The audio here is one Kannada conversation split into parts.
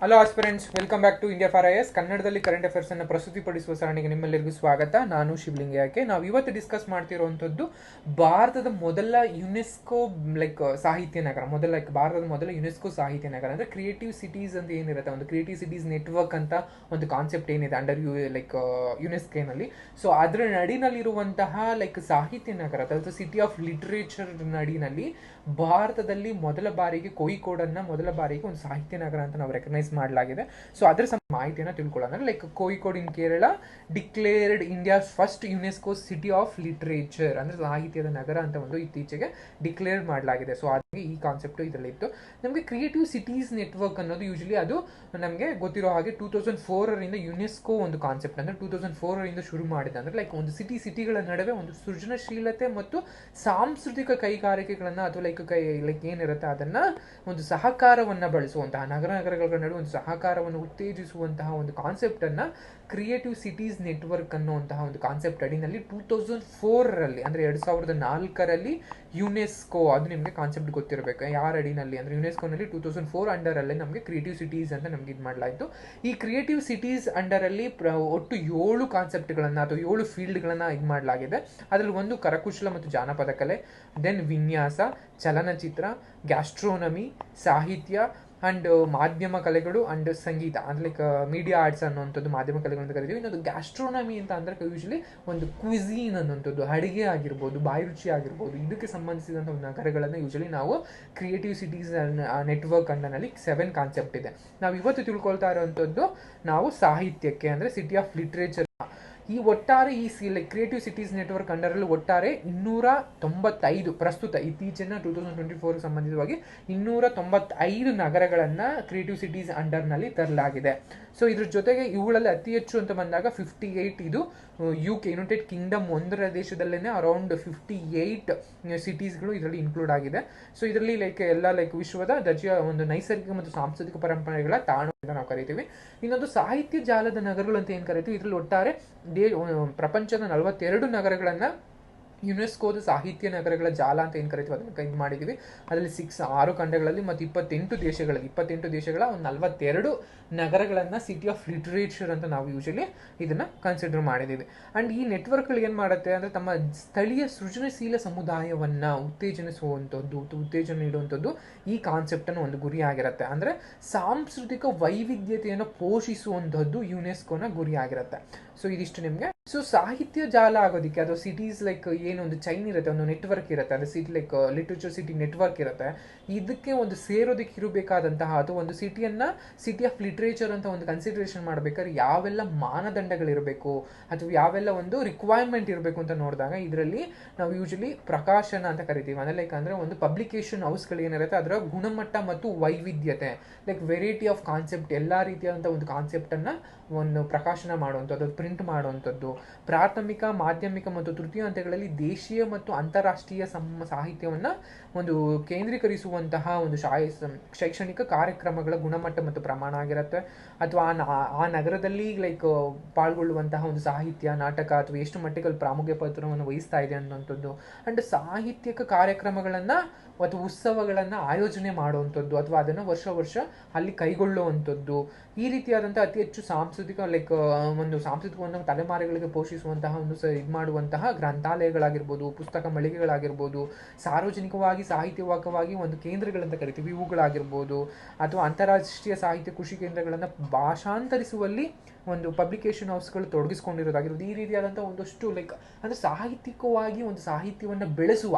Hello aspirants, welcome back to India for IAS. ಕನ್ನಡದಲ್ಲಿ ಕರೆಂಟ್ ಅಫೇರ್ಸ್ ಅನ್ನು ಪ್ರಸ್ತುತಿಪಡಿಸುವ ಸರಣಿಗೆ ನಿಮ್ಮೆಲ್ಲರಿಗೂ ಸ್ವಾಗತ. ನಾನು ಶಿವಲಿಂಗಯ್ಯಕ್ಕೆ. ನಾವು ಇವತ್ತು ಡಿಸ್ಕಸ್ ಮಾಡ್ತಿರುವಂಥದ್ದು ಭಾರತದ ಮೊದಲ ಯುನೆಸ್ಕೋ ಸಾಹಿತ್ಯ ನಗರ, ಭಾರತದ ಮೊದಲ ಯುನೆಸ್ಕೋ ಸಾಹಿತ್ಯ ನಗರ ಅಂದ್ರೆ ಕ್ರಿಯೇಟಿವ್ ಸಿಟೀಸ್ ಅಂತ ಏನಿರುತ್ತೆ, ಒಂದು ಕ್ರಿಯೇಟಿವ್ ಸಿಟೀಸ್ ನೆಟ್ವರ್ಕ್ ಅಂತ ಒಂದು ಕಾನ್ಸೆಪ್ಟ್ ಏನಿದೆ ಅಂಡರ್ ಯುನೆಸ್ಕೋನಲ್ಲಿ. ಸೊ ಅದರ ನಡಿನಲ್ಲಿರುವಂತಹ ಸಾಹಿತ್ಯ ನಗರ ಅಥವಾ ಸಿಟಿ ಆಫ್ ಲಿಟ್ರೇಚರ್ ನಡಿನಲ್ಲಿ ಭಾರತದಲ್ಲಿ ಮೊದಲ ಬಾರಿಗೆ ಕೋಯಿಕೋಡನ್ನು ಮೊದಲ ಬಾರಿಗೆ ಒಂದು ಸಾಹಿತ್ಯ ನಗರ ಅಂತ ನಾವು ರೆಕಗ್ನೈಸ್ ಮಾಡಲಾಗಿದೆ. ಸೊ ಅದರ ಮಾಹಿತಿಯನ್ನು ತಿಳ್ಕೊಳ್ಳೋಣ. Kozhikode in Kerala declared India's first UNESCO city of literature, ಅಂದ್ರೆ ಸಾಹಿತ್ಯದ ನಗರ ಅಂತ ಒಂದು ಇತ್ತೀಚೆಗೆ ಡಿಕ್ಲೇರ್ ಮಾಡಲಾಗಿದೆ. ಸೊ ಅದಕ್ಕೆ ಈ ಕಾನ್ಸೆಪ್ಟ್ ಇದರಲ್ಲಿ ಇತ್ತು. ನಮಗೆ ಕ್ರಿಯೇಟಿವ್ ಸಿಟೀಸ್ ನೆಟ್ವರ್ಕ್ ಅನ್ನೋದು ಯೂಶಲಿ ಅದು ನಮಗೆ ಗೊತ್ತಿರೋ ಹಾಗೆ 2004 ಯುನೆಸ್ಕೋ ಒಂದು ಕಾನ್ಸೆಪ್ಟ್ ಅಂದ್ರೆ 2004 ಶುರು ಮಾಡಿದೆ. ಅಂದ್ರೆ ಒಂದು ಸಿಟಿಗಳ ನಡುವೆ ಒಂದು ಸೃಜನಶೀಲತೆ ಮತ್ತು ಸಾಂಸ್ಕೃತಿಕ ಕೈಗಾರಿಕೆಗಳನ್ನ ಅಥವಾ ಏನಿರುತ್ತೆ ಅದನ್ನ ಒಂದು ಸಹಕಾರವನ್ನ ಬಳಸುವಂತಹ ನಗರಗಳ ನಡುವೆ ಒಂದು ಸಹಕಾರವನ್ನು ಉತ್ತೇಜಿಸುವಂತಹ ಒಂದು ಕಾನ್ಸೆಪ್ಟ್ ಅನ್ನ ಕ್ರಿಯೇಟಿವ್ ಸಿಟೀಸ್ ನೆಟ್ವರ್ಕ್ ಅನ್ನುವಂತಹ ಒಂದು ಕಾನ್ಸೆಪ್ಟ್ ಅಡಿನಲ್ಲಿ 2004 ಅಂದ್ರೆ 2004 ಯುನೆಸ್ಕೋ, ಅದು ನಿಮಗೆ ಕಾನ್ಸೆಪ್ಟ್ ಗೊತ್ತಿರಬೇಕು ಯಾರ ಅಡಿನಲ್ಲಿ ಅಂದ್ರೆ ಯುನೆಸ್ಕೋನಲ್ಲಿ 2004 ಅಂಡರ್ ಅಲ್ಲಿ ನಮಗೆ ಕ್ರಿಯೇಟಿವ್ ಸಿಟೀಸ್ ಅಂತ ನಮ್ಗೆ ಇದು ಮಾಡಲಾಯಿತು. ಈ ಕ್ರಿಯೇಟಿವ್ ಸಿಟೀಸ್ ಅಂಡರ್ ಅಲ್ಲಿ ಒಟ್ಟು 7 ಕಾನ್ಸೆಪ್ಟ್ಗಳನ್ನ ಅಥವಾ 7 ಫೀಲ್ಡ್ಗಳನ್ನ ಇದು ಮಾಡಲಾಗಿದೆ. ಅದರಲ್ಲಿ ಒಂದು ಕರಕುಶಲ ಮತ್ತು ಜಾನಪದ ಕಲೆ, ದೆನ್ ವಿನ್ಯಾಸ, ಚಲನಚಿತ್ರ, ಗ್ಯಾಸ್ಟ್ರೋನಮಿ, ಸಾಹಿತ್ಯ ಅಂಡ್ ಮಾಧ್ಯಮ ಕಲೆಗಳು ಅಂಡ್ ಸಂಗೀತ ಅಂದ್ರೆ ಮೀಡಿಯಾ ಆರ್ಟ್ಸ್ ಅನ್ನುವಂಥದ್ದು ಮಾಧ್ಯಮ ಕಲೆಗಳು ಅಂತ ಕರಿತೀವಿ. ಇನ್ನೊಂದು ಗ್ಯಾಸ್ಟ್ರೋನಮಿ ಅಂತ ಅಂದ್ರೆ ಯೂಶಲಿ ಒಂದು ಕ್ವಿಝೀನ್ ಅನ್ನುವಂಥದ್ದು, ಅಡಿಗೆ ಆಗಿರ್ಬೋದು, ಬಾಯಿ ರುಚಿ ಆಗಿರ್ಬೋದು, ಇದಕ್ಕೆ ಸಂಬಂಧಿಸಿದಂಥ ಒಂದು ನಗರಗಳನ್ನು ಯೂಶಲಿ ನಾವು ಕ್ರಿಯೇಟಿವ್ ಸಿಟೀಸ್ ನೆಟ್ವರ್ಕ್ ಅಂಡರ್ನಲ್ಲಿ 7 ಕಾನ್ಸೆಪ್ಟ್ ಇದೆ. ನಾವು ಇವತ್ತು ತಿಳ್ಕೊಳ್ತಾ ಇರುವಂಥದ್ದು ನಾವು ಸಾಹಿತ್ಯಕ್ಕೆ ಅಂದ್ರೆ ಸಿಟಿ ಆಫ್ ಲಿಟ್ರೇಚರ್. ಈ ಒಟ್ಟಾರೆ ಕ್ರಿಯೇಟಿವ್ ಸಿಟೀಸ್ ನೆಟ್ವರ್ಕ್ ಅಂಡರಲ್ಲಿ ಒಟ್ಟಾರೆ 295 ಪ್ರಸ್ತುತ ಇತ್ತೀಚಿನ 2024 ಸಂಬಂಧಿತವಾಗಿ 295 ನಗರಗಳನ್ನ ಕ್ರಿಯೇಟಿವ್ ಸಿಟೀಸ್ ಅಂಡರ್ನಲ್ಲಿ ತರಲಾಗಿದೆ. ಸೊ ಇದ್ರ ಜೊತೆಗೆ ಇವುಗಳಲ್ಲಿ ಅತಿ ಹೆಚ್ಚು ಅಂತ ಬಂದಾಗ 58 ಇದು UK ಯುನೈಟೆಡ್ ಕಿಂಗ್ಡಮ್ ಒಂದರ ದೇಶದಲ್ಲೇನೆ ಅರೌಂಡ್ 58 ಸಿಟೀಸ್ಗಳು ಇದರಲ್ಲಿ ಇನ್ಕ್ಲೂಡ್ ಆಗಿದೆ. ಸೊ ಇದರಲ್ಲಿ ಎಲ್ಲ ವಿಶ್ವದ ದರ್ಜೆಯ ಒಂದು ನೈಸರ್ಗಿಕ ಮತ್ತು ಸಾಂಸ್ಕೃತಿಕ ಪರಂಪರೆಗಳ ತಾಣ ಅಂತ ನಾವು ಕರಿತೀವಿ. ಇನ್ನೊಂದು ಸಾಹಿತ್ಯ ಜಾಲದ ನಗರಗಳು ಅಂತ ಏನ್ ಕರಿತೀವಿ, ಇದರಲ್ಲಿ ಒಟ್ಟಾರೆ ಪ್ರಪಂಚದ 42 ನಗರಗಳನ್ನ ಯುನೆಸ್ಕೋದ ಸಾಹಿತ್ಯ ನಗರಗಳ ಜಾಲ ಅಂತ ಏನು ಕರಿತೀವಿ ಅದನ್ನ ಇದು ಮಾಡಿದ್ದೀವಿ. ಅದರಲ್ಲಿ 6 ಖಂಡಗಳಲ್ಲಿ ಮತ್ತು 28 ದೇಶಗಳ ಒಂದು 42 ನಗರಗಳನ್ನ ಸಿಟಿ ಆಫ್ ಲಿಟ್ರೇಚರ್ ಅಂತ ನಾವು ಯೂಶಲಿ ಇದನ್ನ ಕನ್ಸಿಡರ್ ಮಾಡಿದ್ದೀವಿ. ಅಂಡ್ ಈ ನೆಟ್ವರ್ಕ್ಗಳು ಏನು ಮಾಡುತ್ತೆ ಅಂದ್ರೆ ತಮ್ಮ ಸ್ಥಳೀಯ ಸೃಜನಶೀಲ ಸಮುದಾಯವನ್ನ ಉತ್ತೇಜನ ನೀಡುವಂಥದ್ದು ಈ ಕಾನ್ಸೆಪ್ಟ್ ಅನ್ನು ಒಂದು ಗುರಿ ಆಗಿರುತ್ತೆ. ಅಂದ್ರೆ ಸಾಂಸ್ಕೃತಿಕ ವೈವಿಧ್ಯತೆಯನ್ನು ಪೋಷಿಸುವಂತಹದ್ದು ಯುನೆಸ್ಕೋನ ಗುರಿ ಆಗಿರುತ್ತೆ. ಸೊ ಇದಿಷ್ಟು ನಿಮಗೆ. ಸೊ ಸಾಹಿತ್ಯ ಜಾಲ ಆಗೋದಕ್ಕೆ ಅಥವಾ ಸಿಟೀಸ್ ಏನೊಂದು ಚೈನ್ ಇರುತ್ತೆ, ಒಂದು ನೆಟ್ವರ್ಕ್ ಇರುತ್ತೆ, ಅಂದ್ರೆ ಸಿಟಿ ಲಿಟ್ರೇಚರ್ ಸಿಟಿ ನೆಟ್ವರ್ಕ್ ಇರುತ್ತೆ. ಇದಕ್ಕೆ ಒಂದು ಸೇರೋದಕ್ಕೆ ಇರಬೇಕಾದಂತಹ ಅಥವಾ ಒಂದು ಸಿಟಿಯನ್ನ ಸಿಟಿ ಆಫ್ ಲಿಟ್ರೇಚರ್ ಅಂತ ಒಂದು ಕನ್ಸಿಡರೇಷನ್ ಮಾಡ್ಬೇಕಾದ್ರೆ ಯಾವೆಲ್ಲ ಮಾನದಂಡಗಳಿರಬೇಕು ಅಥವಾ ಯಾವೆಲ್ಲ ಒಂದು ರಿಕ್ವೈರ್ಮೆಂಟ್ ಇರಬೇಕು ಅಂತ ನೋಡಿದಾಗ ಇದರಲ್ಲಿ ನಾವು ಯೂಶಲಿ ಪ್ರಕಾಶನ ಅಂತ ಕರಿತೀವಿ. ಅಂದ್ರೆ ಒಂದು ಪಬ್ಲಿಕೇಶನ್ ಹೌಸ್ಗಳು ಏನಿರುತ್ತೆ ಅದರ ಗುಣಮಟ್ಟ ಮತ್ತು ವೈವಿಧ್ಯತೆ, ವೆರೈಟಿ ಆಫ್ ಕಾನ್ಸೆಪ್ಟ್, ಎಲ್ಲಾ ರೀತಿಯಾದಂಥ ಒಂದು ಕಾನ್ಸೆಪ್ಟ್ ಅನ್ನ ಒಂದು ಪ್ರಕಾಶನ ಮಾಡುವಂಥದ್ದು, ಪ್ರಿಂಟ್ ಮಾಡುವಂಥದ್ದು, ಪ್ರಾಥಮಿಕ, ಮಾಧ್ಯಮಿಕ ಮತ್ತು ತೃತೀಯ ಹಂತಗಳಲ್ಲಿ ದೇಶೀಯ ಮತ್ತು ಅಂತಾರಾಷ್ಟ್ರೀಯ ಸಾಹಿತ್ಯವನ್ನ ಒಂದು ಕೇಂದ್ರೀಕರಿಸುವಂತಹ ಒಂದು ಶೈಕ್ಷಣಿಕ ಕಾರ್ಯಕ್ರಮಗಳ ಗುಣಮಟ್ಟ ಮತ್ತು ಪ್ರಮಾಣ ಆಗಿರುತ್ತೆ. ಅಥವಾ ಆ ನಗರದಲ್ಲಿ ಪಾಲ್ಗೊಳ್ಳುವಂತಹ ಒಂದು ಸಾಹಿತ್ಯ, ನಾಟಕ ಅಥವಾ ಎಷ್ಟು ಮಟ್ಟಿಗೆ ಪ್ರಾಮುಖ್ಯ ಪಾತ್ರವನ್ನು ವಹಿಸ್ತಾ ಇದೆ ಅನ್ನುವಂಥದ್ದು. ಅಂಡ್ ಸಾಹಿತ್ಯಿಕ ಕಾರ್ಯಕ್ರಮಗಳನ್ನ ಅಥವಾ ಉತ್ಸವಗಳನ್ನ ಆಯೋಜನೆ ಮಾಡುವಂಥದ್ದು ಅಥವಾ ಅದನ್ನು ವರ್ಷ ಅಲ್ಲಿ ಕೈಗೊಳ್ಳುವಂಥದ್ದು. ಈ ರೀತಿಯಾದಂಥ ಅತಿ ಹೆಚ್ಚು ಸಾಂಸ್ಕೃತಿಕ ಒಂದು ಸಾಂಸ್ಕೃತಿಕವನ್ನು ತಲೆಮಾರುಗಳಿಗೆ ಪೋಷಿಸುವಂತಹ ಒಂದು ಇದು ಮಾಡುವಂತಹ ಗ್ರಂಥಾಲಯಗಳಾಗಿರ್ಬೋದು, ಪುಸ್ತಕ ಮಳಿಗೆಗಳಾಗಿರ್ಬೋದು, ಸಾರ್ವಜನಿಕವಾಗಿ ಸಾಹಿತ್ಯವಾಕವಾಗಿ ಒಂದು ಕೇಂದ್ರಗಳಂತ ಕರಿತೀವಿ ಇವುಗಳಾಗಿರ್ಬೋದು, ಅಥವಾ ಅಂತಾರಾಷ್ಟ್ರೀಯ ಸಾಹಿತ್ಯ ಕೃಷಿ ಕೇಂದ್ರಗಳನ್ನು ಭಾಷಾಂತರಿಸುವಲ್ಲಿ ಒಂದು ಪಬ್ಲಿಕೇಶನ್ ಹೌಸ್ಗಳು ತೊಡಗಿಸ್ಕೊಂಡಿರೋದಾಗಿರ್ಬೋದು. ಈ ರೀತಿಯಾದಂಥ ಒಂದಷ್ಟು ಅಂದ್ರೆ ಸಾಹಿತ್ಯಿಕವಾಗಿ ಒಂದು ಸಾಹಿತ್ಯವನ್ನು ಬೆಳೆಸುವ,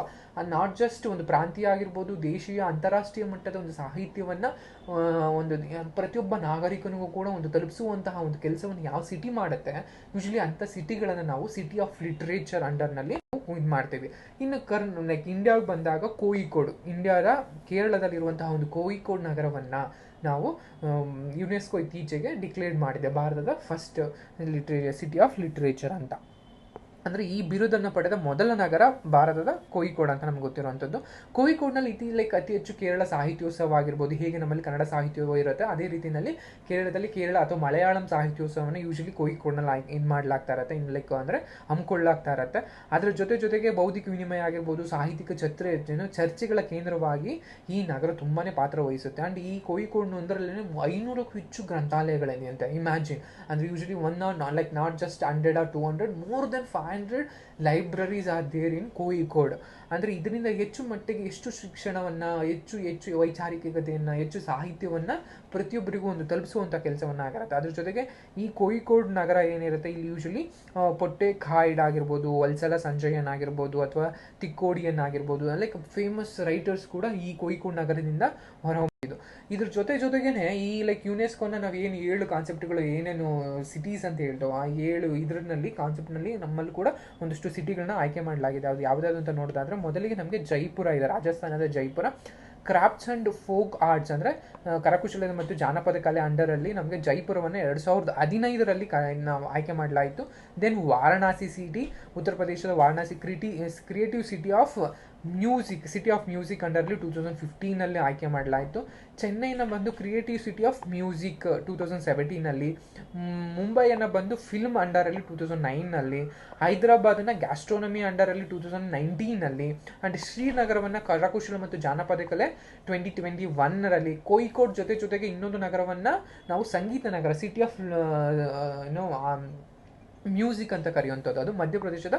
ನಾಟ್ ಜಸ್ಟ್ ಒಂದು ಪ್ರಾಂತೀಯ ಆಗಿರ್ಬೋದು, ದೇಶೀಯ ಅಂತಾರಾಷ್ಟ್ರೀಯ ಮಟ್ಟದ ಒಂದು ಸಾಹಿತ್ಯವನ್ನ ಒಂದು ಪ್ರತಿಯೊಬ್ಬ ನಾಗರಿಕನಿಗೂ ಕೂಡ ಒಂದು ತಲುಪಿಸುವಂತಹ ಒಂದು ಕೆಲಸವನ್ನು ಯಾವ ಸಿಟಿ ಮಾಡುತ್ತೆ, ಯೂಶಲಿ ಅಂತ ಸಿಟಿಗಳನ್ನು ನಾವು ಸಿಟಿ ಆಫ್ ಲಿಟ್ರೇಚರ್ ಅಂಡರ್ನಲ್ಲಿ ಇದು ಮಾಡ್ತೇವೆ. ಇನ್ನು ಇಂಡಿಯಾಗೆ ಬಂದಾಗ ಕೋಯಿಕೋಡ್, ಇಂಡಿಯಾದ ಕೇರಳದಲ್ಲಿರುವಂತಹ ಒಂದು ಕೋಯಿಕೋಡ್ ನಗರವನ್ನ ನಾವು ಯುನೆಸ್ಕೋ ಇತ್ತೀಚೆಗೆ ಡಿಕ್ಲೇರ್ ಮಾಡಿದೆ ಭಾರತದ ಫಸ್ಟ್ ಸಿಟಿ ಆಫ್ ಲಿಟ್ರೇಚರ್ ಅಂತ. ಅಂದರೆ ಈ ಬಿರುದನ್ನು ಪಡೆದ ಮೊದಲ ನಗರ ಭಾರತದ ಕೋಯಿಕೋಡ್ ಅಂತ ನಮ್ಗೆ ಗೊತ್ತಿರುವಂಥದ್ದು. ಕೋಯಿಕೋಡ್ನಲ್ಲಿ ಅತಿ ಹೆಚ್ಚು ಕೇರಳ ಸಾಹಿತ್ಯೋತ್ಸವ ಆಗಿರ್ಬೋದು, ಹೇಗೆ ನಮ್ಮಲ್ಲಿ ಕನ್ನಡ ಸಾಹಿತ್ಯೋತ್ಸವ ಇರುತ್ತೆ ಅದೇ ರೀತಿಯಲ್ಲಿ ಕೇರಳದಲ್ಲಿ ಕೇರಳ ಅಥವಾ ಮಲಯಾಳಂ ಸಾಹಿತ್ಯೋತ್ಸವವನ್ನು ಯೂಶಲಿ ಕೋಯಿಕೋಡ್ನಲ್ಲಿ ಇದು ಮಾಡಲಾಗ್ತಾ ಇರುತ್ತೆ, ಅಂದರೆ ಹಮ್ಮಿಕೊಳ್ಳಾಗ್ತಾ ಇರುತ್ತೆ. ಅದರ ಜೊತೆಗೆ ಬೌದ್ಧಿಕ ವಿನಿಮಯ ಆಗಿರ್ಬೋದು, ಸಾಹಿತ್ಯಿಕ ಚರ್ಚೆಗಳ ಕೇಂದ್ರವಾಗಿ ಈ ನಗರ ತುಂಬಾ ಪಾತ್ರ ವಹಿಸುತ್ತೆ. ಆ್ಯಂಡ್ ಈ ಕೋಯಿಕೋಡ್ ಒಂದರಲ್ಲಿ 500ಕ್ಕೂ ಹೆಚ್ಚು ಗ್ರಂಥಾಲಯಗಳಿದೆ ಅಂತ ಇಮ್ಯಾಜಿನ್. ಅಂದರೆ usually not just 100 or 200, more than 500 libraries are there in Kozhikode. ಅಂದರೆ ಇದರಿಂದ ಹೆಚ್ಚು ಮಟ್ಟಿಗೆ ಎಷ್ಟು ಶಿಕ್ಷಣವನ್ನು, ಹೆಚ್ಚು ವೈಚಾರಿಕತೆಯನ್ನು, ಹೆಚ್ಚು ಸಾಹಿತ್ಯವನ್ನು ಪ್ರತಿಯೊಬ್ಬರಿಗೂ ಒಂದು ತಲುಪಿಸುವಂಥ ಕೆಲಸವನ್ನು ಆಗಿರುತ್ತೆ. ಅದ್ರ ಜೊತೆಗೆ ಈ ಕೋಯಿಕೋಡ್ ನಗರ ಏನಿರುತ್ತೆ ಇಲ್ಲಿ ಯೂಶಲಿ ಪೊಟ್ಟೆ ಖಾಯ್ಡ್ ಆಗಿರ್ಬೋದು, ವಲ್ಸಲ ಸಂಜಯನ್ ಆಗಿರ್ಬೋದು, ಅಥವಾ ತಿಕ್ಕೋಡಿಯನ್ ಆಗಿರ್ಬೋದು, ಫೇಮಸ್ ರೈಟರ್ಸ್ ಕೂಡ ಈ ಕೋಯಿಕೋಡ್ ನಗರದಿಂದ ಹೊರಹೊಮ್ಮಿದ್ದು. ಇದ್ರ ಜೊತೆಗೇನೆ ಈ ಯುನೆಸ್ಕೋನ ನಾವು ಏನು 7 ಕಾನ್ಸೆಪ್ಟ್ಗಳು ಏನೇನು ಸಿಟೀಸ್ ಅಂತ ಹೇಳ್ತೇವೆ, ಆ 7 ಇದರಲ್ಲಿ ಕಾನ್ಸೆಪ್ಟ್ನಲ್ಲಿ ನಮ್ಮಲ್ಲಿ ಕೂಡ ಒಂದಷ್ಟು ಸಿಟಿಗಳನ್ನ ಆಯ್ಕೆ ಮಾಡಲಾಗಿದೆ. ಅದು ಯಾವುದಾದ್ರು ಅಂತ ನೋಡೋದಾದ್ರೆ ಮೊದಲಿಗೆ ನಮಗೆ ಜೈಪುರ ಇದೆ, ರಾಜಸ್ಥಾನದ Jaipur. Crafts and folk arts ಅಂದರೆ ಕರಕುಶಲ ಮತ್ತು ಜಾನಪದ ಕಲೆ ಅಂಡರಲ್ಲಿ ನಮಗೆ ಜೈಪುರವನ್ನು 2015ರಲ್ಲಿ ನಾವು ಆಯ್ಕೆ ಮಾಡಲಾಯಿತು. ದೆನ್ ವಾರಣಾಸಿ ಸಿಟಿ, ಉತ್ತರ ಪ್ರದೇಶದ Varanasi creative city of music ಅಂಡರ್ಲಿ 2015ನಲ್ಲಿ ಆಯ್ಕೆ ಮಾಡಲಾಯಿತು. ಚೆನ್ನೈನ ಬಂದು ಕ್ರಿಯೇಟಿವ್ ಸಿಟಿ ಆಫ್ ಮ್ಯೂಸಿಕ್ 2017ನಲ್ಲಿ, ಮುಂಬೈಯನ್ನು ಬಂದು ಫಿಲ್ಮ್ ಅಂಡರಲ್ಲಿ 2009ನಲ್ಲಿ, ಹೈದರಾಬಾದನ್ನು ಗ್ಯಾಸ್ಟ್ರೋನಮಿ ಅಂಡರಲ್ಲಿ 2019ನಲ್ಲಿ, ಆ್ಯಂಡ್ ಶ್ರೀನಗರವನ್ನು ಕರಕುಶಲ ಮತ್ತು ಜಾನಪದ ಕಲೆ 2021ರಲ್ಲಿ. ಕೋಯಿಕೋಡ್ ಜೊತೆಗೆ ಇನ್ನೊಂದು ನಗರವನ್ನು ನಾವು ಸಂಗೀತ ನಗರ, ಸಿಟಿ ಆಫ್ ಮ್ಯೂಸಿಕ್ ಅಂತ ಕರೆಯುವಂಥದ್ದು, ಅದು ಮಧ್ಯಪ್ರದೇಶದ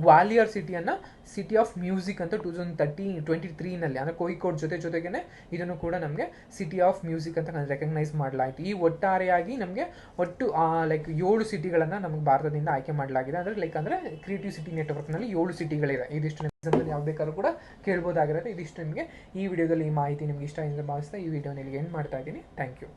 ಗ್ವಾಲಿಯರ್ ಸಿಟಿಯನ್ನು ಸಿಟಿ ಆಫ್ ಮ್ಯೂಸಿಕ್ ಅಂತ 2023ನಲ್ಲಿ, ಅಂದರೆ ಕೋಯಿಕೋಡ್ ಜೊತೆಗೇನೆ ಇದನ್ನು ಕೂಡ ನಮಗೆ ಸಿಟಿ ಆಫ್ ಮ್ಯೂಸಿಕ್ ಅಂತ ರೆಕಗ್ನೈಸ್ ಮಾಡಲಾಯಿತು. ಈ ಒಟ್ಟಾರೆಯಾಗಿ ನಮಗೆ 7 ಸಿಟಿಗಳನ್ನು ನಮಗೆ ಭಾರತದಿಂದ ಆಯ್ಕೆ ಮಾಡಲಾಗಿದೆ. ಅಂದರೆ ಕ್ರಿಯೇಟಿವ್ ಸಿಟಿ ನೆಟ್ವರ್ಕ್ನಲ್ಲಿ 7 ಸಿಟಿಗಳಿದೆ. ಇದಿಷ್ಟು ಎಕ್ಸಾಂಪಲ್ ಯಾವ ಬೇಕಾದ್ರೂ ಕೂಡ ಕೇಳ್ಬೋದಾಗಿರುತ್ತೆ. ಇದಿಷ್ಟು ನಿಮಗೆ ಈ ವಿಡಿಯೋದಲ್ಲಿ ಈ ಮಾಹಿತಿ ನಿಮ್ಗೆ ಇಷ್ಟ ಎಂದು ಭಾವಿಸ್ತಾ ಈ ವಿಡಿಯೋನ ಇಲ್ಲಿಗೆ ಎಂಡ್ ಮಾಡ್ತಾ ಇದ್ದೀನಿ. Thank you.